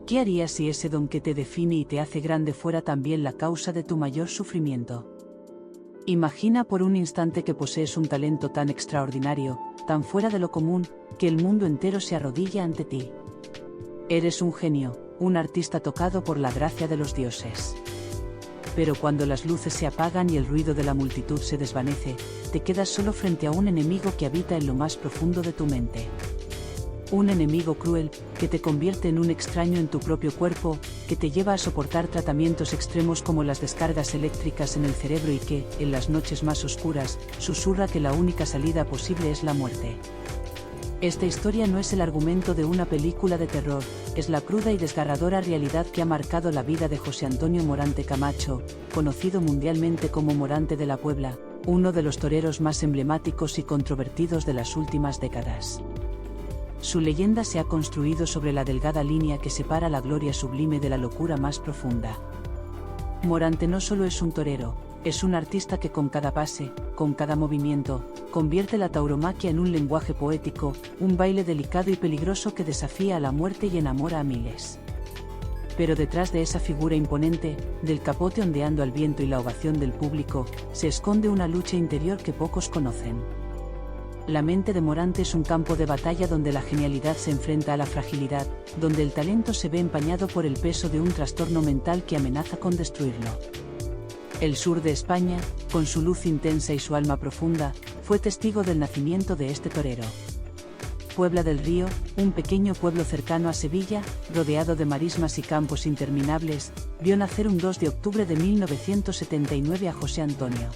¿Qué harías si ese don que te define y te hace grande fuera también la causa de tu mayor sufrimiento? Imagina por un instante que posees un talento tan extraordinario, tan fuera de lo común, que el mundo entero se arrodilla ante ti. Eres un genio, un artista tocado por la gracia de los dioses. Pero cuando las luces se apagan y el ruido de la multitud se desvanece, te quedas solo frente a un enemigo que habita en lo más profundo de tu mente. Un enemigo cruel, que te convierte en un extraño en tu propio cuerpo, que te lleva a soportar tratamientos extremos como las descargas eléctricas en el cerebro y que, en las noches más oscuras, susurra que la única salida posible es la muerte. Esta historia no es el argumento de una película de terror, es la cruda y desgarradora realidad que ha marcado la vida de José Antonio Morante Camacho, conocido mundialmente como Morante de la Puebla, uno de los toreros más emblemáticos y controvertidos de las últimas décadas. Su leyenda se ha construido sobre la delgada línea que separa la gloria sublime de la locura más profunda. Morante no solo es un torero, es un artista que con cada pase, con cada movimiento, convierte la tauromaquia en un lenguaje poético, un baile delicado y peligroso que desafía a la muerte y enamora a miles. Pero detrás de esa figura imponente, del capote ondeando al viento y la ovación del público, se esconde una lucha interior que pocos conocen. La mente de Morante es un campo de batalla donde la genialidad se enfrenta a la fragilidad, donde el talento se ve empañado por el peso de un trastorno mental que amenaza con destruirlo. El sur de España, con su luz intensa y su alma profunda, fue testigo del nacimiento de este torero. Puebla del Río, un pequeño pueblo cercano a Sevilla, rodeado de marismas y campos interminables, vio nacer un 2 de octubre de 1979 a José Antonio.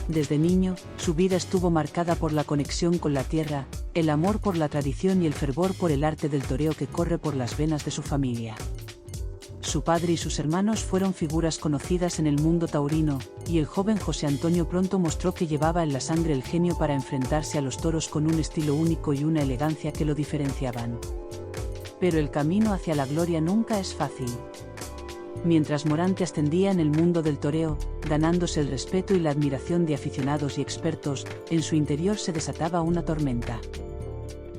Desde niño, su vida estuvo marcada por la conexión con la tierra, el amor por la tradición y el fervor por el arte del toreo que corre por las venas de su familia. Su padre y sus hermanos fueron figuras conocidas en el mundo taurino, y el joven José Antonio pronto mostró que llevaba en la sangre el genio para enfrentarse a los toros con un estilo único y una elegancia que lo diferenciaban. Pero el camino hacia la gloria nunca es fácil. Mientras Morante ascendía en el mundo del toreo, ganándose el respeto y la admiración de aficionados y expertos, en su interior se desataba una tormenta.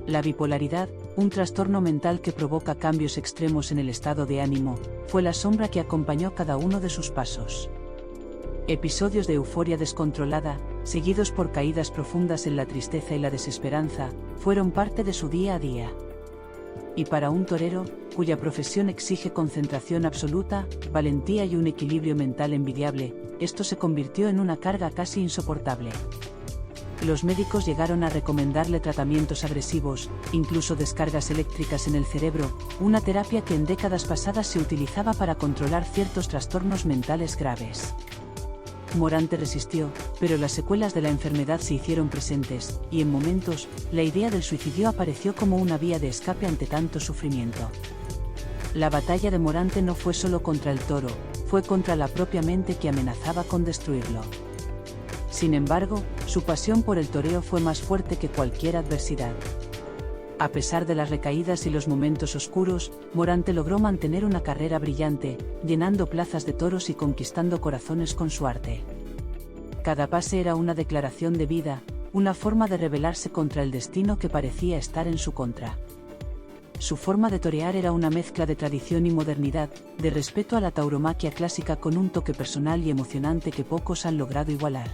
La bipolaridad, un trastorno mental que provoca cambios extremos en el estado de ánimo, fue la sombra que acompañó cada uno de sus pasos. Episodios de euforia descontrolada, seguidos por caídas profundas en la tristeza y la desesperanza, fueron parte de su día a día. Y para un torero, cuya profesión exige concentración absoluta, valentía y un equilibrio mental envidiable, esto se convirtió en una carga casi insoportable. Los médicos llegaron a recomendarle tratamientos agresivos, incluso descargas eléctricas en el cerebro, una terapia que en décadas pasadas se utilizaba para controlar ciertos trastornos mentales graves. Morante resistió, pero las secuelas de la enfermedad se hicieron presentes, y en momentos, la idea del suicidio apareció como una vía de escape ante tanto sufrimiento. La batalla de Morante no fue solo contra el toro, fue contra la propia mente que amenazaba con destruirlo. Sin embargo, su pasión por el toreo fue más fuerte que cualquier adversidad. A pesar de las recaídas y los momentos oscuros, Morante logró mantener una carrera brillante, llenando plazas de toros y conquistando corazones con su arte. Cada pase era una declaración de vida, una forma de rebelarse contra el destino que parecía estar en su contra. Su forma de torear era una mezcla de tradición y modernidad, de respeto a la tauromaquia clásica con un toque personal y emocionante que pocos han logrado igualar.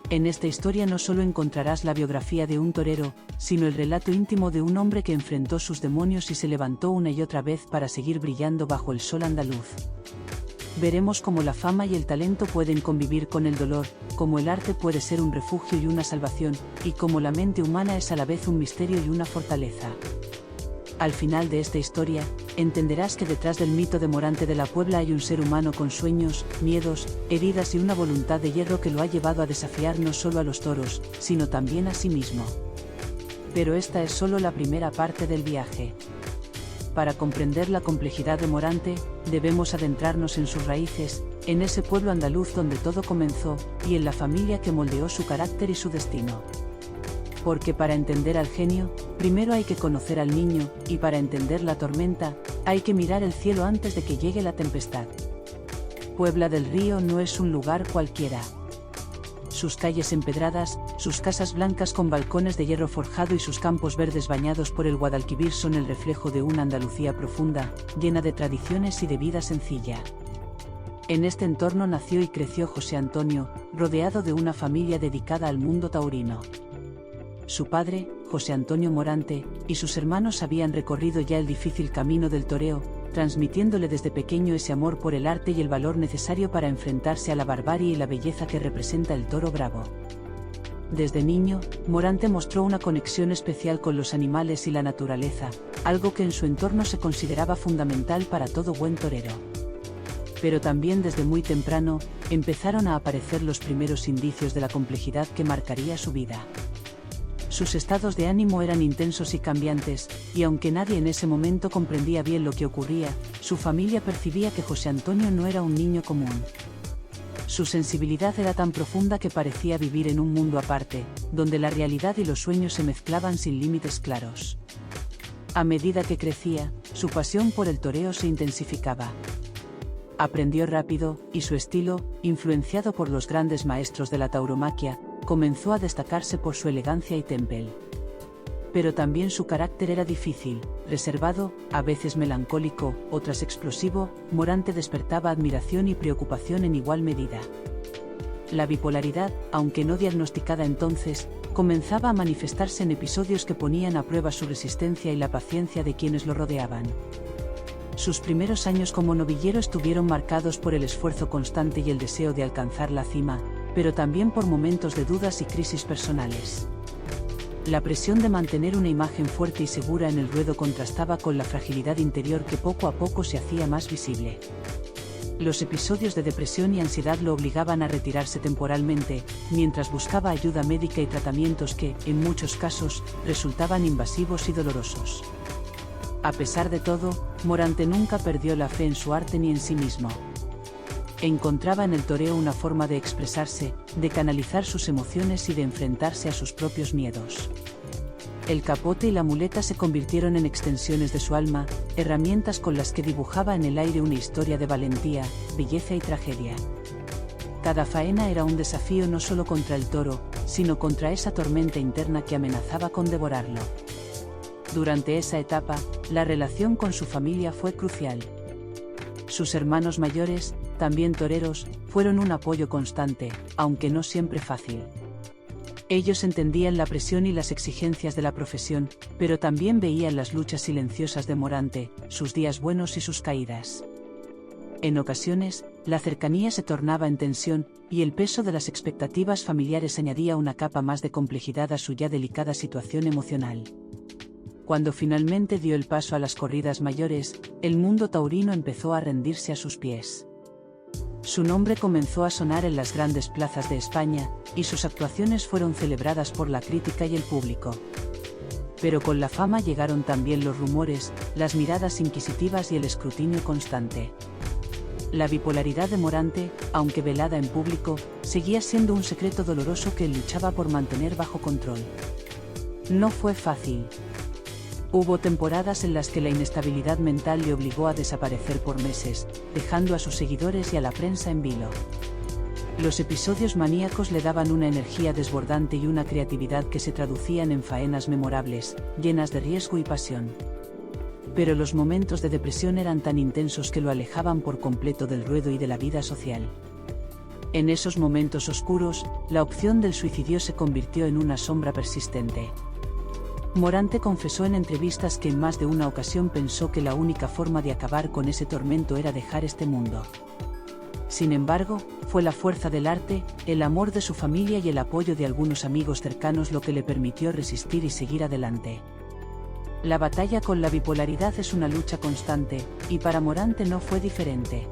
En esta historia no solo encontrarás la biografía de un torero, sino el relato íntimo de un hombre que enfrentó sus demonios y se levantó una y otra vez para seguir brillando bajo el sol andaluz. Veremos cómo la fama y el talento pueden convivir con el dolor, cómo el arte puede ser un refugio y una salvación, y cómo la mente humana es a la vez un misterio y una fortaleza. Al final de esta historia, entenderás que detrás del mito de Morante de la Puebla hay un ser humano con sueños, miedos, heridas y una voluntad de hierro que lo ha llevado a desafiar no solo a los toros, sino también a sí mismo. Pero esta es solo la primera parte del viaje. Para comprender la complejidad de Morante, debemos adentrarnos en sus raíces, en ese pueblo andaluz donde todo comenzó, y en la familia que moldeó su carácter y su destino. Porque para entender al genio, primero hay que conocer al niño, y para entender la tormenta, hay que mirar el cielo antes de que llegue la tempestad. Puebla del Río no es un lugar cualquiera. sus calles empedradas, sus casas blancas con balcones de hierro forjado y sus campos verdes bañados por el Guadalquivir son el reflejo de una Andalucía profunda, llena de tradiciones y de vida sencilla. En este entorno nació y creció José Antonio, rodeado de una familia dedicada al mundo taurino. Su padre, José Antonio Morante, y sus hermanos habían recorrido ya el difícil camino del toreo, transmitiéndole desde pequeño ese amor por el arte y el valor necesario para enfrentarse a la barbarie y la belleza que representa el toro bravo. Desde niño, Morante mostró una conexión especial con los animales y la naturaleza, algo que en su entorno se consideraba fundamental para todo buen torero. Pero también desde muy temprano, empezaron a aparecer los primeros indicios de la complejidad que marcaría su vida. Sus estados de ánimo eran intensos y cambiantes, y aunque nadie en ese momento comprendía bien lo que ocurría, su familia percibía que José Antonio no era un niño común. Su sensibilidad era tan profunda que parecía vivir en un mundo aparte, donde la realidad y los sueños se mezclaban sin límites claros. A medida que crecía, su pasión por el toreo se intensificaba. Aprendió rápido, y su estilo, influenciado por los grandes maestros de la tauromaquia, comenzó a destacarse por su elegancia y temple. Pero también su carácter era difícil, reservado, a veces melancólico, otras explosivo. Morante despertaba admiración y preocupación en igual medida. La bipolaridad, aunque no diagnosticada entonces, comenzaba a manifestarse en episodios que ponían a prueba su resistencia y la paciencia de quienes lo rodeaban. Sus primeros años como novillero estuvieron marcados por el esfuerzo constante y el deseo de alcanzar la cima, pero también por momentos de dudas y crisis personales. La presión de mantener una imagen fuerte y segura en el ruedo contrastaba con la fragilidad interior que poco a poco se hacía más visible. Los episodios de depresión y ansiedad lo obligaban a retirarse temporalmente, mientras buscaba ayuda médica y tratamientos que, en muchos casos, resultaban invasivos y dolorosos. A pesar de todo, Morante nunca perdió la fe en su arte ni en sí mismo. Encontraba en el toreo una forma de expresarse, de canalizar sus emociones y de enfrentarse a sus propios miedos. El capote y la muleta se convirtieron en extensiones de su alma, herramientas con las que dibujaba en el aire una historia de valentía, belleza y tragedia. Cada faena era un desafío no solo contra el toro, sino contra esa tormenta interna que amenazaba con devorarlo. Durante esa etapa, la relación con su familia fue crucial. Sus hermanos mayores, también toreros, fueron un apoyo constante, aunque no siempre fácil. Ellos entendían la presión y las exigencias de la profesión, pero también veían las luchas silenciosas de Morante, sus días buenos y sus caídas. En ocasiones, la cercanía se tornaba en tensión, y el peso de las expectativas familiares añadía una capa más de complejidad a su ya delicada situación emocional. Cuando finalmente dio el paso a las corridas mayores, el mundo taurino empezó a rendirse a sus pies. Su nombre comenzó a sonar en las grandes plazas de España, y sus actuaciones fueron celebradas por la crítica y el público. Pero con la fama llegaron también los rumores, las miradas inquisitivas y el escrutinio constante. La bipolaridad de Morante, aunque velada en público, seguía siendo un secreto doloroso que él luchaba por mantener bajo control. No fue fácil. Hubo temporadas en las que la inestabilidad mental le obligó a desaparecer por meses, dejando a sus seguidores y a la prensa en vilo. Los episodios maníacos le daban una energía desbordante y una creatividad que se traducían en faenas memorables, llenas de riesgo y pasión. Pero los momentos de depresión eran tan intensos que lo alejaban por completo del ruedo y de la vida social. En esos momentos oscuros, la opción del suicidio se convirtió en una sombra persistente. Morante confesó en entrevistas que en más de una ocasión pensó que la única forma de acabar con ese tormento era dejar este mundo. Sin embargo, fue la fuerza del arte, el amor de su familia y el apoyo de algunos amigos cercanos lo que le permitió resistir y seguir adelante. La batalla con la bipolaridad es una lucha constante, y para Morante no fue diferente.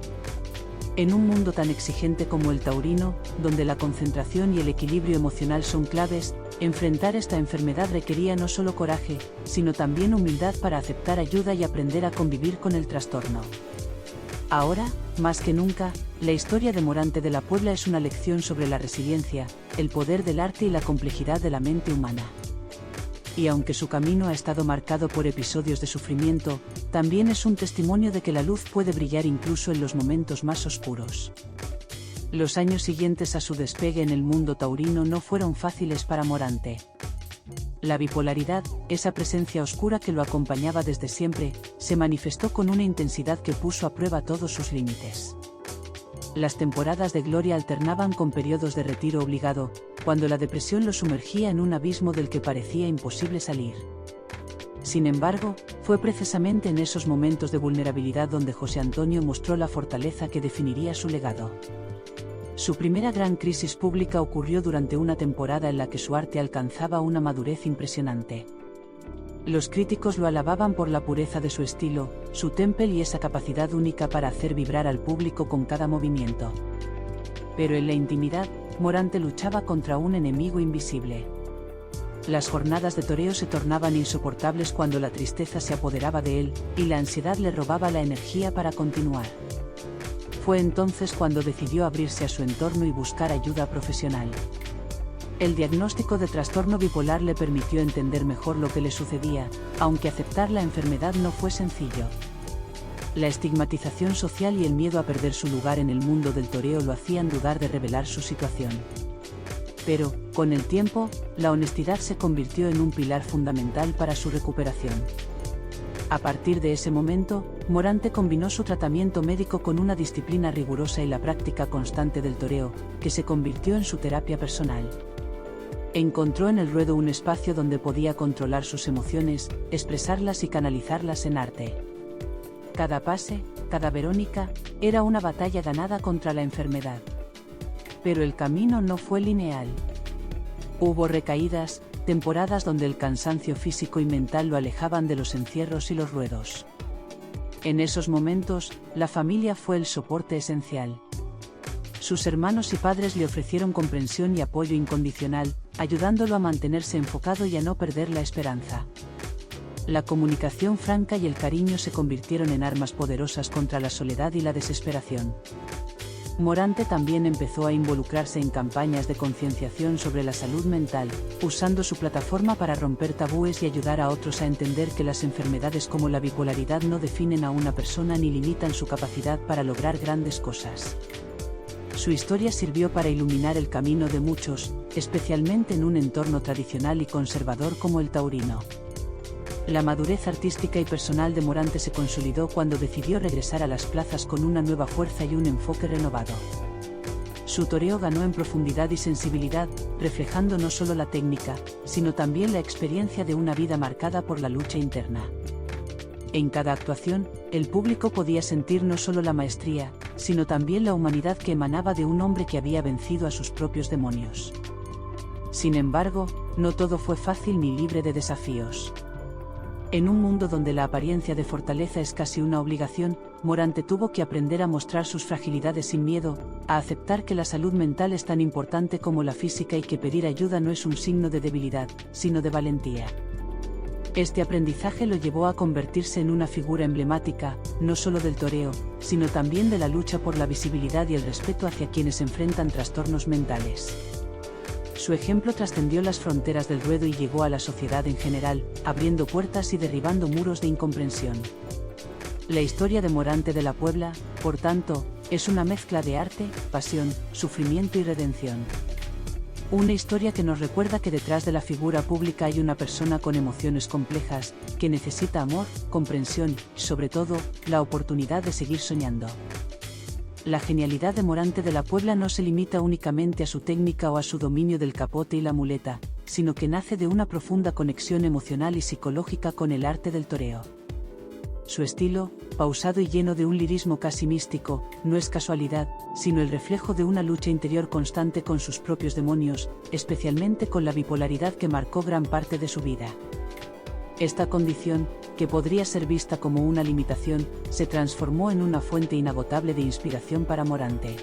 En un mundo tan exigente como el taurino, donde la concentración y el equilibrio emocional son claves, enfrentar esta enfermedad requería no solo coraje, sino también humildad para aceptar ayuda y aprender a convivir con el trastorno. Ahora, más que nunca, la historia de Morante de la Puebla es una lección sobre la resiliencia, el poder del arte y la complejidad de la mente humana. Y aunque su camino ha estado marcado por episodios de sufrimiento, también es un testimonio de que la luz puede brillar incluso en los momentos más oscuros. Los años siguientes a su despegue en el mundo taurino no fueron fáciles para Morante. La bipolaridad, esa presencia oscura que lo acompañaba desde siempre, se manifestó con una intensidad que puso a prueba todos sus límites. Las temporadas de gloria alternaban con periodos de retiro obligado, cuando la depresión lo sumergía en un abismo del que parecía imposible salir. Sin embargo, fue precisamente en esos momentos de vulnerabilidad donde José Antonio mostró la fortaleza que definiría su legado. Su primera gran crisis pública ocurrió durante una temporada en la que su arte alcanzaba una madurez impresionante. Los críticos lo alababan por la pureza de su estilo, su temple y esa capacidad única para hacer vibrar al público con cada movimiento. Pero en la intimidad, Morante luchaba contra un enemigo invisible. Las jornadas de toreo se tornaban insoportables cuando la tristeza se apoderaba de él, y la ansiedad le robaba la energía para continuar. Fue entonces cuando decidió abrirse a su entorno y buscar ayuda profesional. El diagnóstico de trastorno bipolar le permitió entender mejor lo que le sucedía, aunque aceptar la enfermedad no fue sencillo. La estigmatización social y el miedo a perder su lugar en el mundo del toreo lo hacían dudar de revelar su situación. Pero, con el tiempo, la honestidad se convirtió en un pilar fundamental para su recuperación. A partir de ese momento, Morante combinó su tratamiento médico con una disciplina rigurosa y la práctica constante del toreo, que se convirtió en su terapia personal. Encontró en el ruedo un espacio donde podía controlar sus emociones, expresarlas y canalizarlas en arte. Cada pase, cada Verónica, era una batalla ganada contra la enfermedad. Pero el camino no fue lineal. Hubo recaídas, temporadas donde el cansancio físico y mental lo alejaban de los encierros y los ruedos. En esos momentos, la familia fue el soporte esencial. Sus hermanos y padres le ofrecieron comprensión y apoyo incondicional, ayudándolo a mantenerse enfocado y a no perder la esperanza. La comunicación franca y el cariño se convirtieron en armas poderosas contra la soledad y la desesperación. Morante también empezó a involucrarse en campañas de concienciación sobre la salud mental, usando su plataforma para romper tabúes y ayudar a otros a entender que las enfermedades como la bipolaridad no definen a una persona ni limitan su capacidad para lograr grandes cosas. Su historia sirvió para iluminar el camino de muchos, especialmente en un entorno tradicional y conservador como el taurino. La madurez artística y personal de Morante se consolidó cuando decidió regresar a las plazas con una nueva fuerza y un enfoque renovado. Su toreo ganó en profundidad y sensibilidad, reflejando no solo la técnica, sino también la experiencia de una vida marcada por la lucha interna. En cada actuación, el público podía sentir no solo la maestría, sino también la humanidad que emanaba de un hombre que había vencido a sus propios demonios. Sin embargo, no todo fue fácil ni libre de desafíos. En un mundo donde la apariencia de fortaleza es casi una obligación, Morante tuvo que aprender a mostrar sus fragilidades sin miedo, a aceptar que la salud mental es tan importante como la física y que pedir ayuda no es un signo de debilidad, sino de valentía. Este aprendizaje lo llevó a convertirse en una figura emblemática, no solo del toreo, sino también de la lucha por la visibilidad y el respeto hacia quienes enfrentan trastornos mentales. Su ejemplo trascendió las fronteras del ruedo y llegó a la sociedad en general, abriendo puertas y derribando muros de incomprensión. La historia de Morante de la Puebla, por tanto, es una mezcla de arte, pasión, sufrimiento y redención. Una historia que nos recuerda que detrás de la figura pública hay una persona con emociones complejas, que necesita amor, comprensión y, sobre todo, la oportunidad de seguir soñando. La genialidad de Morante de la Puebla no se limita únicamente a su técnica o a su dominio del capote y la muleta, sino que nace de una profunda conexión emocional y psicológica con el arte del toreo. Su estilo, pausado y lleno de un lirismo casi místico, no es casualidad, sino el reflejo de una lucha interior constante con sus propios demonios, especialmente con la bipolaridad que marcó gran parte de su vida. Esta condición, que podría ser vista como una limitación, se transformó en una fuente inagotable de inspiración para Morante.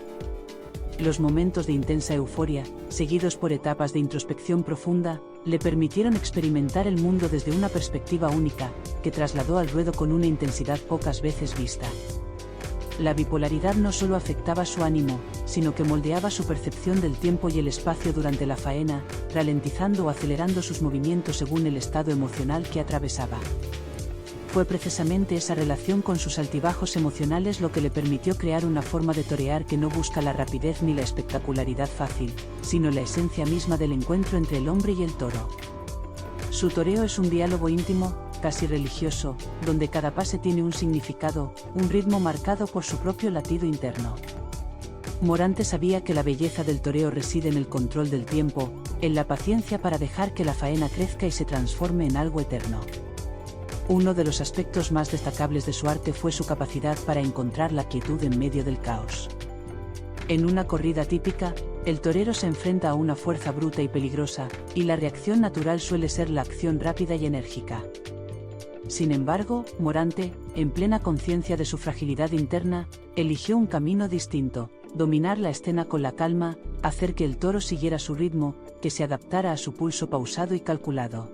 Los momentos de intensa euforia, seguidos por etapas de introspección profunda, le permitieron experimentar el mundo desde una perspectiva única, que trasladó al ruedo con una intensidad pocas veces vista. La bipolaridad no solo afectaba su ánimo, sino que moldeaba su percepción del tiempo y el espacio durante la faena, ralentizando o acelerando sus movimientos según el estado emocional que atravesaba. fue precisamente esa relación con sus altibajos emocionales lo que le permitió crear una forma de torear que no busca la rapidez ni la espectacularidad fácil, sino la esencia misma del encuentro entre el hombre y el toro. Su toreo es un diálogo íntimo, casi religioso, donde cada pase tiene un significado, un ritmo marcado por su propio latido interno. Morante sabía que la belleza del toreo reside en el control del tiempo, en la paciencia para dejar que la faena crezca y se transforme en algo eterno. Uno de los aspectos más destacables de su arte fue su capacidad para encontrar la quietud en medio del caos. En una corrida típica, el torero se enfrenta a una fuerza bruta y peligrosa, y la reacción natural suele ser la acción rápida y enérgica. Sin embargo, Morante, en plena conciencia de su fragilidad interna, eligió un camino distinto: dominar la escena con la calma, hacer que el toro siguiera su ritmo, que se adaptara a su pulso pausado y calculado.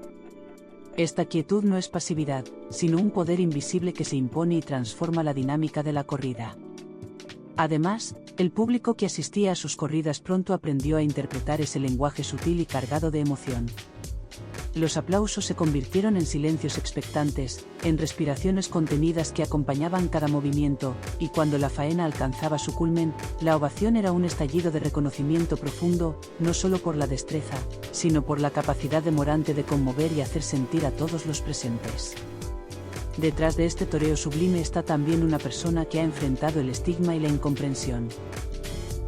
Esta quietud no es pasividad, sino un poder invisible que se impone y transforma la dinámica de la corrida. Además, el público que asistía a sus corridas pronto aprendió a interpretar ese lenguaje sutil y cargado de emoción. Los aplausos se convirtieron en silencios expectantes, en respiraciones contenidas que acompañaban cada movimiento, y cuando la faena alcanzaba su culmen, la ovación era un estallido de reconocimiento profundo, no solo por la destreza, sino por la capacidad de Morante de conmover y hacer sentir a todos los presentes. Detrás de este toreo sublime está también una persona que ha enfrentado el estigma y la incomprensión.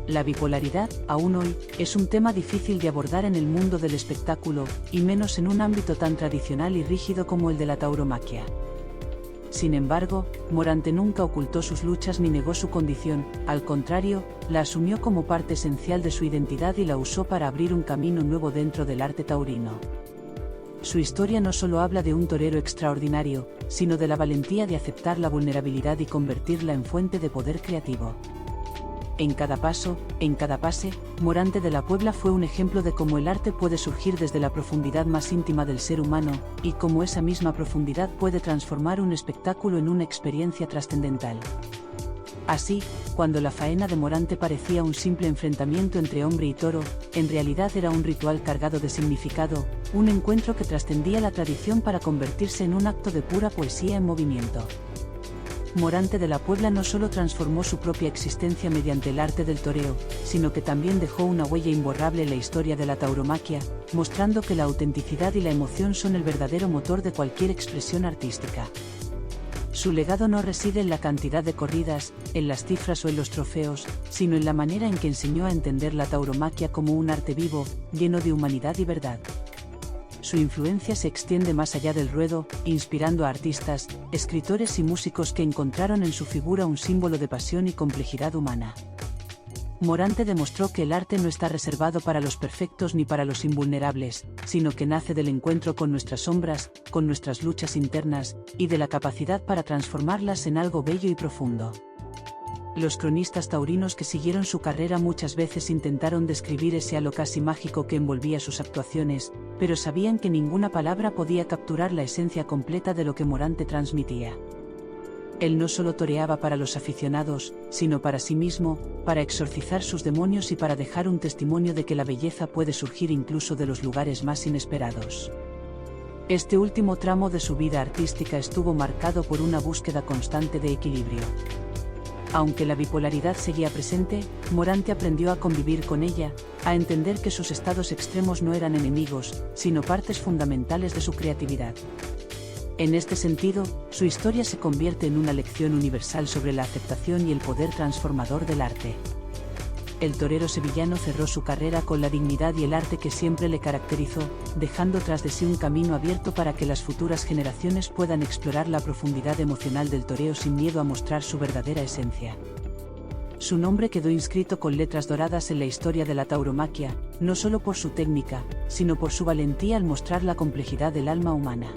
La bipolaridad, aún hoy, es un tema difícil de abordar en el mundo del espectáculo, y menos en un ámbito tan tradicional y rígido como el de la tauromaquia. Sin embargo, Morante nunca ocultó sus luchas ni negó su condición, al contrario, la asumió como parte esencial de su identidad y la usó para abrir un camino nuevo dentro del arte taurino. Su historia no solo habla de un torero extraordinario, sino de la valentía de aceptar la vulnerabilidad y convertirla en fuente de poder creativo. En cada paso, en cada pase, Morante de la Puebla fue un ejemplo de cómo el arte puede surgir desde la profundidad más íntima del ser humano, y cómo esa misma profundidad puede transformar un espectáculo en una experiencia trascendental. Así, cuando la faena de Morante parecía un simple enfrentamiento entre hombre y toro, en realidad era un ritual cargado de significado, un encuentro que trascendía la tradición para convertirse en un acto de pura poesía en movimiento. Morante de la Puebla no solo transformó su propia existencia mediante el arte del toreo, sino que también dejó una huella imborrable en la historia de la tauromaquia, mostrando que la autenticidad y la emoción son el verdadero motor de cualquier expresión artística. Su legado no reside en la cantidad de corridas, en las cifras o en los trofeos, sino en la manera en que enseñó a entender la tauromaquia como un arte vivo, lleno de humanidad y verdad. Su influencia se extiende más allá del ruedo, inspirando a artistas, escritores y músicos que encontraron en su figura un símbolo de pasión y complejidad humana. Morante demostró que el arte no está reservado para los perfectos ni para los invulnerables, sino que nace del encuentro con nuestras sombras, con nuestras luchas internas, y de la capacidad para transformarlas en algo bello y profundo. Los cronistas taurinos que siguieron su carrera muchas veces intentaron describir ese halo casi mágico que envolvía sus actuaciones, pero sabían que ninguna palabra podía capturar la esencia completa de lo que Morante transmitía. Él no solo toreaba para los aficionados, sino para sí mismo, para exorcizar sus demonios y para dejar un testimonio de que la belleza puede surgir incluso de los lugares más inesperados. Este último tramo de su vida artística estuvo marcado por una búsqueda constante de equilibrio. Aunque la bipolaridad seguía presente, Morante aprendió a convivir con ella, a entender que sus estados extremos no eran enemigos, sino partes fundamentales de su creatividad. En este sentido, su historia se convierte en una lección universal sobre la aceptación y el poder transformador del arte. El torero sevillano cerró su carrera con la dignidad y el arte que siempre le caracterizó, dejando tras de sí un camino abierto para que las futuras generaciones puedan explorar la profundidad emocional del toreo sin miedo a mostrar su verdadera esencia. Su nombre quedó inscrito con letras doradas en la historia de la tauromaquia, no solo por su técnica, sino por su valentía al mostrar la complejidad del alma humana.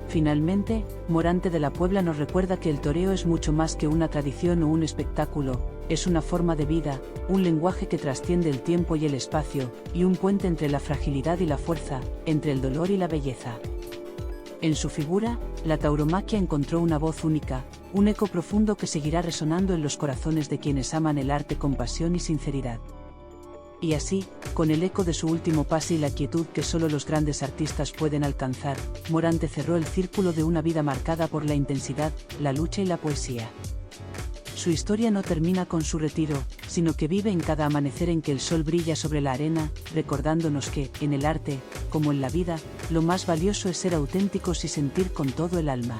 Finalmente, Morante de la Puebla nos recuerda que el toreo es mucho más que una tradición o un espectáculo, es una forma de vida, un lenguaje que trasciende el tiempo y el espacio, y un puente entre la fragilidad y la fuerza, entre el dolor y la belleza. En su figura, la tauromaquia encontró una voz única, un eco profundo que seguirá resonando en los corazones de quienes aman el arte con pasión y sinceridad. Y así, con el eco de su último pase y la quietud que solo los grandes artistas pueden alcanzar, Morante cerró el círculo de una vida marcada por la intensidad, la lucha y la poesía. Su historia no termina con su retiro, sino que vive en cada amanecer en que el sol brilla sobre la arena, recordándonos que, en el arte, como en la vida, lo más valioso es ser auténticos y sentir con todo el alma.